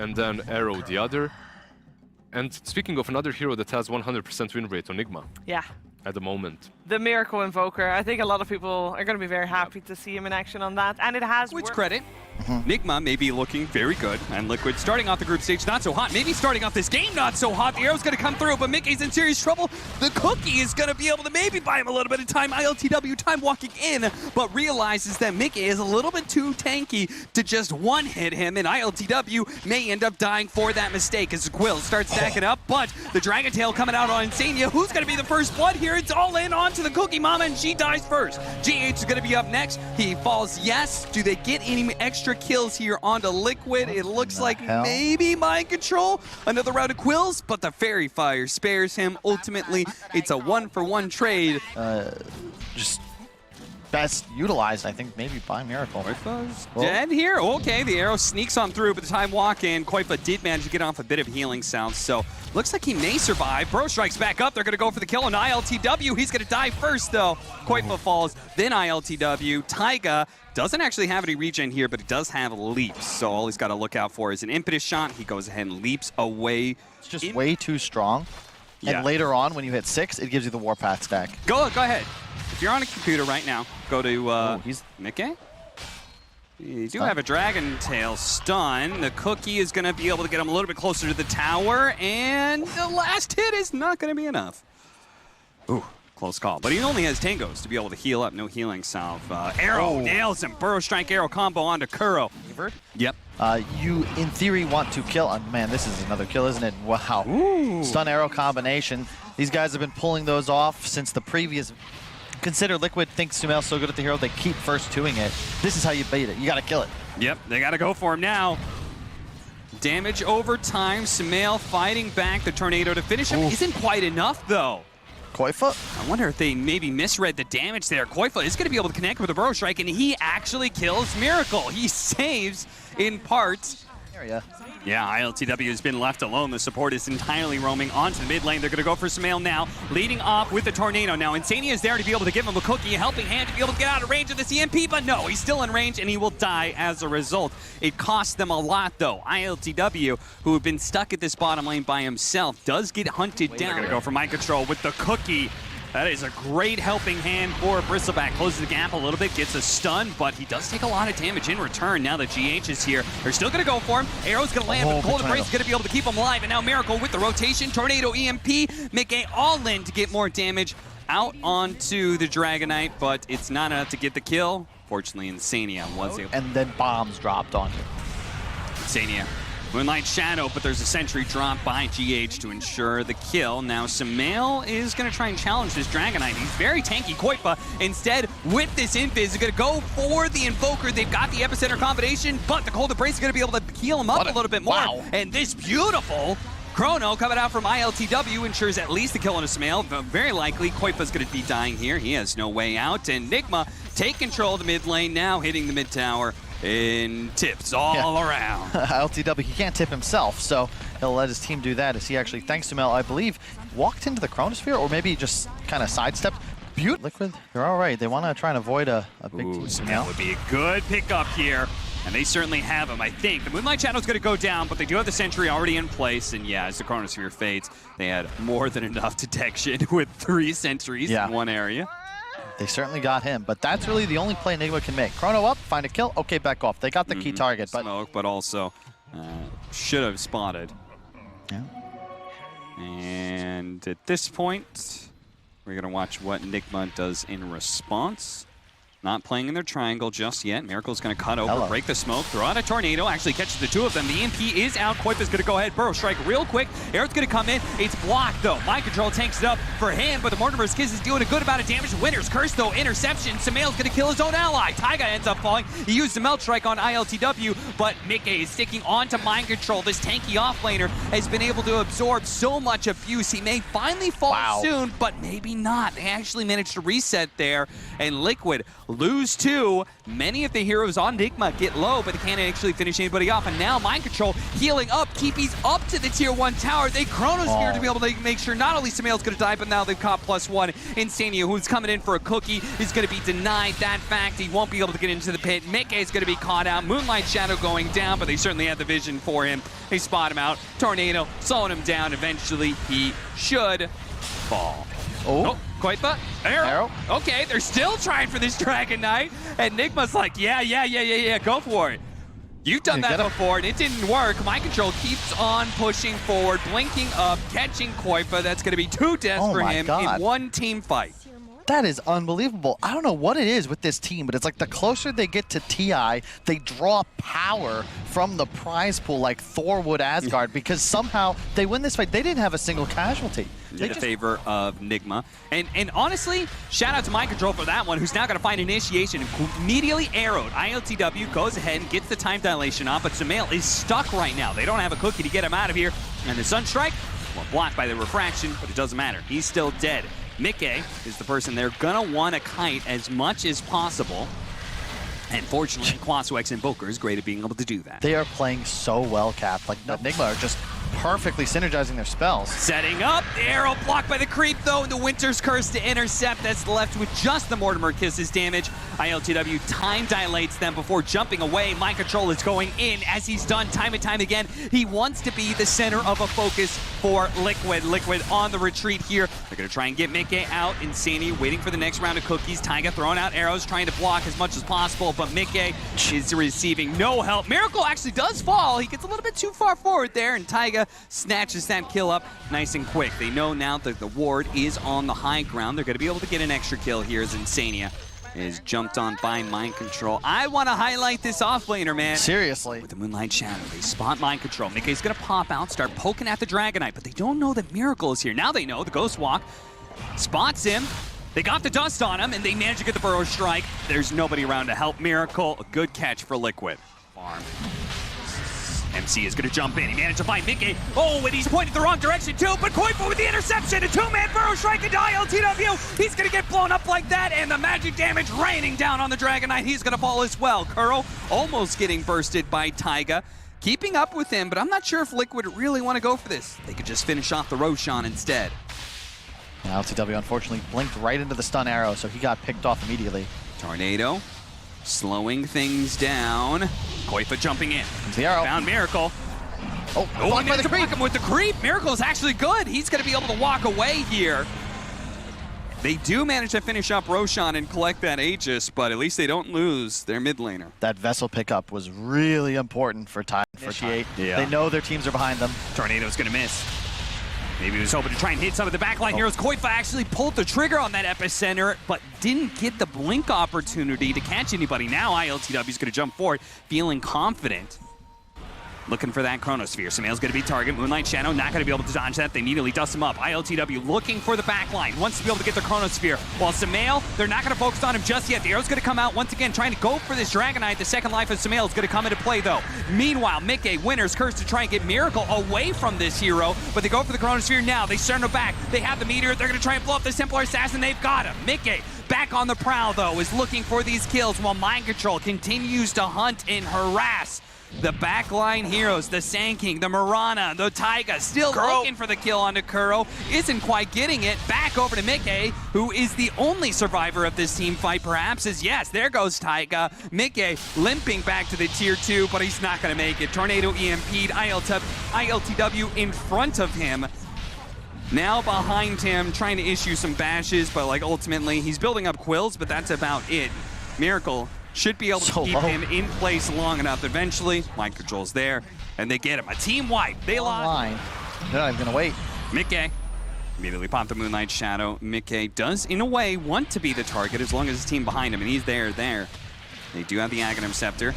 and then Arrow the other. And speaking of another hero that has 100% win rate on NIGMA Yeah. at the moment. The Miracle Invoker. I think a lot of people are going to be very happy to see him in action on that. And it has Liquid's worked. credit. NIGMA may be looking very good, and Liquid starting off the group stage not so hot. Maybe starting off this game not so hot. The Arrow's going to come through, but Mickey's in serious trouble. The Cookie is going to be able to maybe buy him a little bit of time. ILTW time walking in, but realizes that Mickey is a little bit too tanky to just one-hit him, and ILTW may end up dying for that mistake as Quill starts stacking up, but the Dragon Tail coming out on Insania. Who's going to be the first blood here? It's all in onto the Cookie Mama, and she dies first. GH is going to be up next. He falls, yes. Do they get any extra kills here onto Liquid? It looks like maybe Mind Control. Another round of Quills, but the Fairy Fire spares him. Ultimately, it's a one-for-one trade. Just best utilized, I think, maybe by Miracle. Koifa's dead here. Okay, the Arrow sneaks on through, but the time walk in, Koifa did manage to get off a bit of healing sound, so looks like he may survive. Bro strikes back up. They're going to go for the kill on ILTW. He's going to die first, though. Koifa falls, then ILTW. Taiga doesn't actually have any regen here, but he does have leaps, so all he's got to look out for is an impetus shot. He goes ahead and leaps away. It's just way too strong. Yeah. And later on, when you hit 6, it gives you the Warpath stack. Go ahead. If you're on a computer right now, go to Mickey. You do have a Dragon Tail stun. The Cookie is going to be able to get him a little bit closer to the tower, and the last hit is not going to be enough. Ooh, close call. But he only has Tangos to be able to heal up. No healing salve. Arrow nails him. Burrow Strike Arrow combo onto Kuro. Yep. You, in theory, want to kill. Man, this is another kill, isn't it? Wow. Ooh. Stun arrow combination. These guys have been pulling those off since the previous. Consider Liquid thinks Sumail's so good at the hero, they keep first twoing it. This is how you beat it. You got to kill it. Yep, they got to go for him now. Damage over time. Sumail fighting back. The tornado to finish him isn't quite enough, though. Koifa? I wonder if they maybe misread the damage there. Koifa is going to be able to connect with a Burrow Strike, and he actually kills Miracle. He saves in part. Yeah, ILTW has been left alone. The support is entirely roaming onto the mid lane. They're going to go for Sumail now, leading off with the Tornado. Now, Insania is there to be able to give him a Cookie, a helping hand to be able to get out of range of the CMP, but no, he's still in range, and he will die as a result. It costs them a lot, though. ILTW, who have been stuck at this bottom lane by himself, does get hunted down. They're going to go for Mind Control with the Cookie. That is a great helping hand for Bristleback. Closes the gap a little bit, gets a stun, but he does take a lot of damage in return now that GH is here. They're still going to go for him. Arrow's going to land, but Cold Embrace is going to be able to keep him alive. And now Miracle with the rotation. Tornado EMP, make a all in to get more damage out onto the Dragonite, but it's not enough to get the kill. Fortunately, Insania was able. And then bombs dropped on you. Insania. Moonlight Shadow, but there's a sentry drop by GH to ensure the kill. Now Sumail is going to try and challenge this Dragonite. He's very tanky. Koifa, instead, with this Invis, is going to go for the Invoker. They've got the Epicenter combination, but the Cold Embrace is going to be able to heal him up a little bit more. Wow. And this beautiful Chrono coming out from ILTW ensures at least the kill on a Sumail, but very likely Koifa's going to be dying here. He has no way out, and NIGMA take control of the mid lane, now hitting the mid tower. In tips all around. LTW, he can't tip himself, so he'll let his team do that as he actually, thanks to Mel, I believe, walked into the Chronosphere, or maybe just kind of sidestepped. Liquid, they're all right. They want to try and avoid a big team. That would be a good pickup here, and they certainly have him, I think. The Moonlight Shadow's going to go down, but they do have the Sentry already in place, and yeah, as the Chronosphere fades, they had more than enough detection with 3 sentries in one area. They certainly got him, but that's really the only play NIGMA can make. Chrono up, find a kill, okay, back off. They got the key target, but smoke, but also should have spotted. Yeah. And at this point, we're gonna watch what NIGMA does in response. Not playing in their triangle just yet. Miracle's going to cut over, break the smoke, throw out a tornado, actually catches the 2 of them. The EMP is out. Koifa's going to go ahead, Burrow Strike real quick. Arrow's going to come in. It's blocked, though. Mind Control tanks it up for him, but the Mortimer's Kiss is doing a good amount of damage. Winner's Curse, though, interception. Sumail's going to kill his own ally. Taiga ends up falling. He used the Melt Strike on ILTW, but Mickey is sticking onto Mind Control. This tanky offlaner has been able to absorb so much abuse. He may finally fall soon, but maybe not. They actually managed to reset there, and Liquid lose 2. Many of the heroes on NIGMA get low, but they can't actually finish anybody off. And now Mind Control healing up, Keepy's up to the tier 1 tower. They Chronosphere to be able to make sure not only Sumail's going to die, but now they've caught +1. Insania, who's coming in for a cookie, is going to be denied that fact. He won't be able to get into the pit. Mickey is going to be caught out. Moonlight Shadow going down, but they certainly have the vision for him. They spot him out. Tornado slowing him down. Eventually, he should fall. Oh, Koitha, arrow. Okay, they're still trying for this Dragon Knight, and NIGMA's like, yeah, go for it. You've done that before, and it didn't work. Mind Control keeps on pushing forward, blinking up, catching Koitha. That's going to be 2 deaths for him in one team fight. That is unbelievable. I don't know what it is with this team, but it's like the closer they get to TI, they draw power from the prize pool like Thor would Asgard, because somehow they win this fight. They didn't have a single casualty. In favor of NIGMA. And honestly, shout out to Mind Control for that one, who's now going to find initiation and immediately arrowed. ILTW goes ahead and gets the time dilation off, but Sumail is stuck right now. They don't have a cookie to get him out of here. And the Sunstrike, well, blocked by the refraction, but it doesn't matter. He's still dead. Mickey is the person they're going to want to kite as much as possible. And fortunately, JustWant2PlayAGame Invoker is great at being able to do that. They are playing so well, Cap. Like, NIGMA are just perfectly synergizing their spells. Setting up, the arrow blocked by the creep though, and the Winter's Curse to intercept. That's left with just the Mortimer Kisses damage. ILTW time dilates them before jumping away. Mind Control is going in, as he's done time and time again. He wants to be the center of a focus for Liquid. Liquid on the retreat here. They're going to try and get Mickey out. Insania waiting for the next round of cookies. Taiga throwing out arrows, trying to block as much as possible, but Mickey is receiving no help. Miracle actually does fall. He gets a little bit too far forward there, and Taiga snatches that kill up nice and quick. They know now that the ward is on the high ground. They're going to be able to get an extra kill here as Insania is jumped on by Mind Control. I want to highlight this offlaner, man. Seriously. With the Moonlight Shadow, they spot Mind Control. Mickey's going to pop out, start poking at the Dragon Knight, but they don't know that Miracle is here. Now they know. The Ghost Walk spots him. They got the dust on him, and they manage to get the Burrow Strike. There's nobody around to help Miracle. A good catch for Liquid. Farm. MC is going to jump in. He managed to find Mickey. Oh, and he's pointed the wrong direction too, but Koitha with the interception. A 2-man Burrow Strike into ILTW. He's going to get blown up like that, and the magic damage raining down on the Dragon Knight. He's going to fall as well. Kuro almost getting bursted by Taiga. Keeping up with him, but I'm not sure if Liquid really want to go for this. They could just finish off the Roshan instead. LTW unfortunately blinked right into the stun arrow, so he got picked off immediately. Tornado slowing things down. Koitha jumping in. The arrow. Found Miracle. Oh, he managed to block him with the creep. Miracle is actually good. He's going to be able to walk away here. They do manage to finish up Roshan and collect that Aegis, but at least they don't lose their mid laner. That vessel pickup was really important for Ty. Yeah. They know their teams are behind them. Tornado's going to miss. Maybe he was hoping to try and hit some of the backline heroes. Koitha actually pulled the trigger on that epicenter, but didn't get the blink opportunity to catch anybody. Now ILTW is going to jump forward, feeling confident. Looking for that Chronosphere. Sumail's going to be target. Moonlight Shadow not going to be able to dodge that. They immediately dust him up. ILTW looking for the backline. Wants to be able to get the Chronosphere. While Sumail, they're not going to focus on him just yet. The arrow's going to come out once again, trying to go for this Dragon Knight. The second life of Sumail is going to come into play, though. Meanwhile, Mickey, Winner's Curse to try and get Miracle away from this hero, but they go for the Chronosphere now. They send him back. They have the Meteor. They're going to try and blow up the Templar Assassin. They've got him. Mickey, back on the prowl, though, is looking for these kills while Mind Control continues to hunt and harass the backline heroes, the Sand King, the Mirana, the Taiga, still looking for the kill onto Kuro. Isn't quite getting it. Back over to Mickey, who is the only survivor of this team fight, perhaps, is yes, there goes Taiga. Mickey limping back to the tier 2, but he's not going to make it. Tornado EMP'd, ILTW in front of him. Now behind him, trying to issue some bashes, but like ultimately, he's building up quills, but that's about it. Miracle should be able to keep him in place long enough. Eventually, Mind Control's there, and they get him. A team wipe. They lost. They're not even going to wait. Mickey immediately popped the Moonlight Shadow. Mickey does, in a way, want to be the target as long as his team behind him, and he's there. They do have the Aghanim Scepter.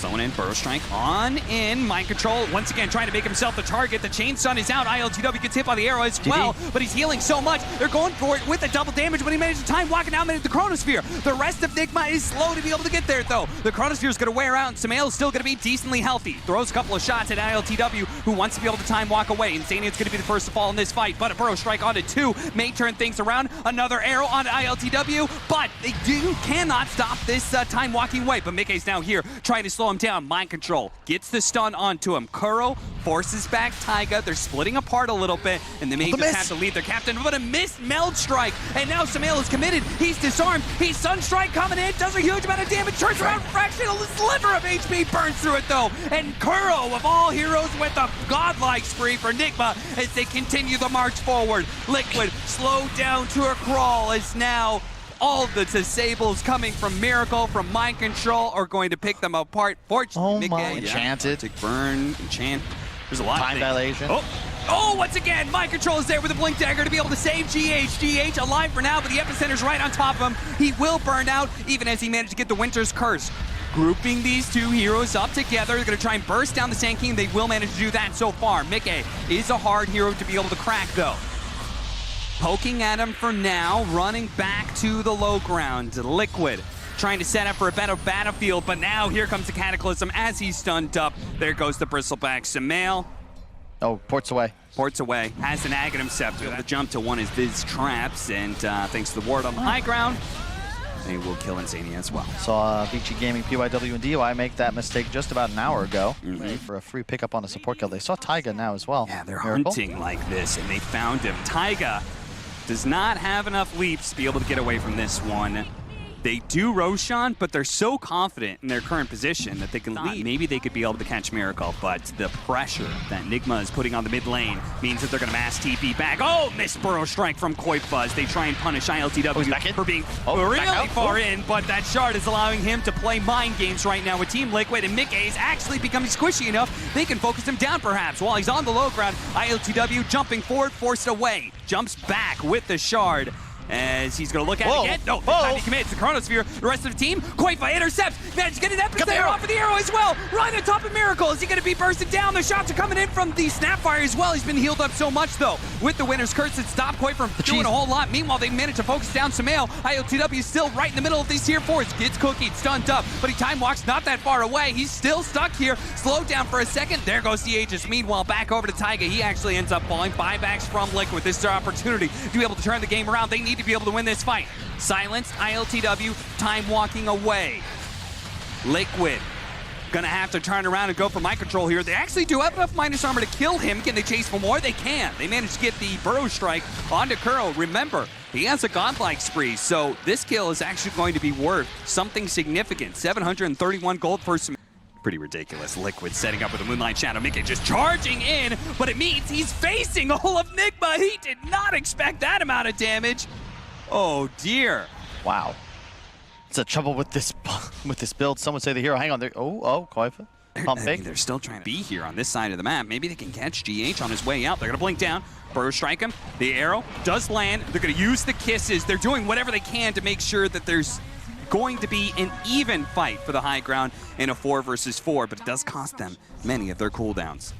Slowing in, Burrow Strike on in, mind control, once again trying to make himself the target. The Chain Stun is out, ILTW gets hit by the arrow as well, but he's healing so much. They're going for it with the double damage, but he managed to time walking out into the Chronosphere. The rest of NIGMA is slow to be able to get there though. The Chronosphere is going to wear out, and Sumail is still going to be decently healthy. Throws a couple of shots at ILTW, who wants to be able to time walk away. Insania is going to be the first to fall in this fight, but a Burrow Strike onto 2 may turn things around. Another arrow onto ILTW, but they cannot stop this time walking away. But Mickey's now here trying to slow him down. Mind control gets the stun onto him. Kuro forces back Taiga. They're splitting apart a little bit, and they may just have to leave their captain. But a missed meld strike, and now Sumail is committed. He's disarmed. He's Sunstrike coming in, does a huge amount of damage, turns around, fractional sliver of HP, burns through it though. And Kuro, of all heroes, with a godlike spree for NIGMA as they continue the march forward. Liquid slowed down to a crawl as now all the disables coming from Miracle, from Mind Control, are going to pick them apart. Fortunately, Enchanted. Burn, enchant. There's a lot Time of dilation. Oh, once again, Mind Control is there with a Blink Dagger to be able to save GH. GH alive for now, but the Epicenter's right on top of him. He will burn out, even as he managed to get the Winter's Curse. Grouping these two heroes up together, they're going to try and burst down the Sand King. They will manage to do that so far. Mickey is a hard hero to be able to crack, though. Poking at him for now, running back to the low ground. Liquid trying to set up for a better battlefield, but now here comes the Cataclysm as he's stunned up. There goes the Bristleback. Sumail. Oh, ports away. Ports away. Has an Aghanim Scepter. The jump to one of his traps, and thanks to the ward on the high ground, they will kill Insania as well. Saw VG Gaming, PYW, and DOI make that mistake just about an hour ago. Ready for a free pickup on a support kill. They saw Taiga now as well. Yeah, they're Miracle. hunting like this, and they found him. Taiga does not have enough leaps to be able to get away from this one. They do Roshan, but they're so confident in their current position that they can lead. Maybe they could be able to catch Miracle, but the pressure that NIGMA is putting on the mid lane means that they're going to mass TP back. Oh, missed Burrow Strike from Koifa. They try and punish ILTW for being really far in, but that shard is allowing him to play mind games right now with Team Liquid, and Mickey is actually becoming squishy enough they can focus him down perhaps. While he's on the low ground, ILTW jumping forward, forced away, jumps back with the shard. As he's going to look at it again. No, this time he commits the Chronosphere. The rest of the team, Koifa intercepts. Managed to get an Epicenter off of the arrow as well. Right on top of Miracle. Is he going to be bursted down? The shots are coming in from the Snapfire as well. He's been healed up so much, though. With the Winter's Curse, it stopped Koifa from doing a whole lot. Meanwhile, they managed to focus down Sumail. ILTW is still right in the middle of these tier 4s. Gets cookied, stunned up, but he time walks not that far away. He's still stuck here. Slowed down for a second. There goes the Aegis. Meanwhile, back over to Taiga. He actually ends up falling. Buybacks from Liquid. This is their opportunity to be able to turn the game around. They need to be able to win this fight. Silenced, ILTW, time walking away. Liquid gonna have to turn around and go for mind control here. They actually do have enough minus armor to kill him. Can they chase for more? They can. They managed to get the Burrow Strike onto Kuro. Remember, he has a godlike spree, so this kill is actually going to be worth something significant. 731 gold for some. Pretty ridiculous. Liquid setting up with a Moonlight Shadow. Mickey just charging in, but it means he's facing all of NIGMA. He did not expect that amount of damage. Oh dear. Wow. It's a trouble with this build. Some would say the hero. Hang on. Koifa. Pump fake. They're still trying to be here on this side of the map. Maybe they can catch GH on his way out. They're going to blink down. Burrow Strike him. The arrow does land. They're going to use the kisses. They're doing whatever they can to make sure that there's going to be an even fight for the high ground in a 4 versus 4, but it does cost them many of their cooldowns.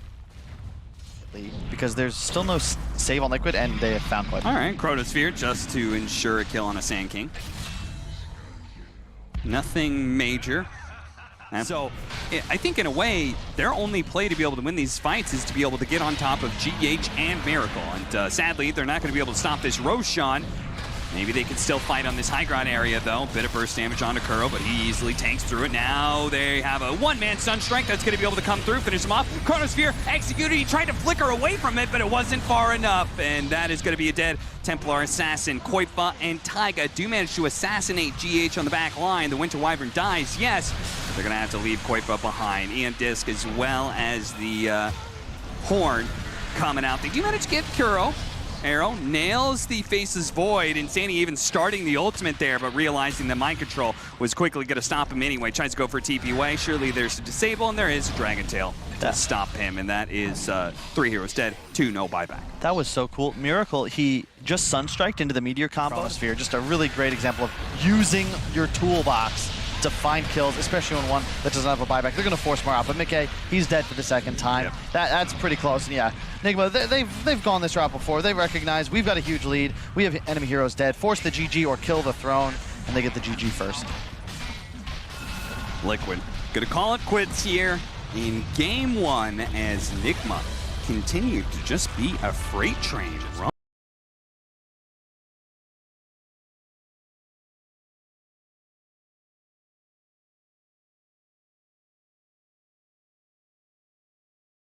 Because there's still no save on Liquid, and they have found Koifa. All right, Chronosphere just to ensure a kill on a Sand King. Nothing major. So I think in a way, their only play to be able to win these fights is to be able to get on top of GH and Miracle. And sadly, they're not going to be able to stop this Roshan. Maybe they can still fight on this high ground area, though. Bit of burst damage onto Kuro, but he easily tanks through it. Now they have a one-man Sunstrike that's going to be able to come through, finish him off. Chronosphere executed. He tried to flicker away from it, but it wasn't far enough. And that is going to be a dead Templar assassin. Koifa and Taiga do manage to assassinate GH on the back line. The Winter Wyvern dies, yes, but they're going to have to leave Koifa behind. Ian Disc as well as the Horn coming out. They do manage to get Kuro. Arrow nails the Faceless Void. Insania even starting the ultimate there, but realizing that mind control was quickly going to stop him anyway. Tries to go for a TP away. Surely there's a disable, and there is a Dragon Tail to stop him, and that is 3 heroes dead, 2 no buyback. That was so cool. Miracle, he just Sunstriked into the Meteor combo sphere. Just a really great example of using your toolbox to find kills, especially on one that doesn't have a buyback. They're going to force more out, but Mickey, he's dead for the second time. Yep. That's pretty close. And yeah, NIGMA, they've gone this route before. They recognize we've got a huge lead. We have enemy heroes dead. Force the GG or kill the throne, and they get the GG first. Liquid gonna call it quits here in game one as NIGMA continued to just be a freight train.